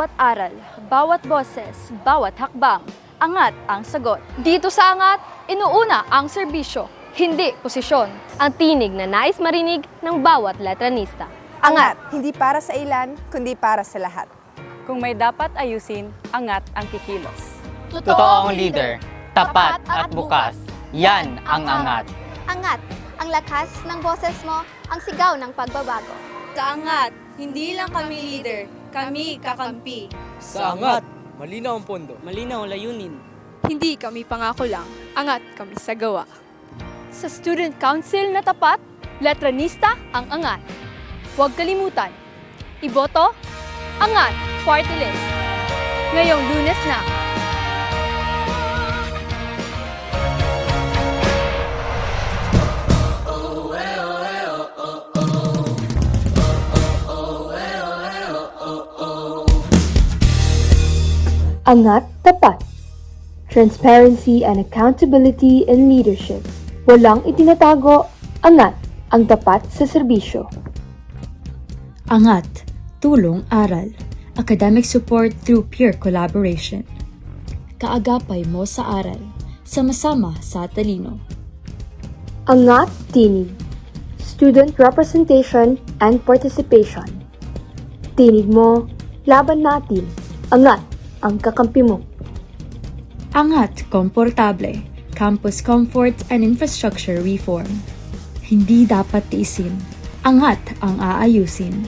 Bawat aral, bawat boses, bawat hakbang, angat ang sagot. Dito sa Angat, inuuna ang serbisyo, hindi posisyon. Ang tinig na nais marinig ng bawat letranista. Angat, hindi para sa ilan, kundi para sa lahat. Kung may dapat ayusin, angat ang kikilos. Totoong leader, tapat at bukas. Yan ang angat. Angat, ang lakas ng boses mo, ang sigaw ng pagbabago. Kaangat, hindi lang kami leader, kami kakampi. Sa angat, malinaw ang pondo. Malinaw ang layunin. Hindi kami pangako lang, angat kami sa gawa. Sa Student Council na tapat, letranista ang Angat. Huwag kalimutan, iboto, Angat Party List. Ngayong Lunes na. Angat Tapat. Transparency and accountability in leadership. Walang itinatago, angat ang tapat sa serbisyo. Angat, tulong aral. Academic support through peer collaboration. Kaagapay mo sa aral. Sama-sama sa talino. Angat Tinig. Student representation and participation. Tinig mo, laban natin. Angat ang kakampi mo. Angat, komportable. Campus comfort and infrastructure reform. Hindi dapat tiisin. Angat ang aayusin.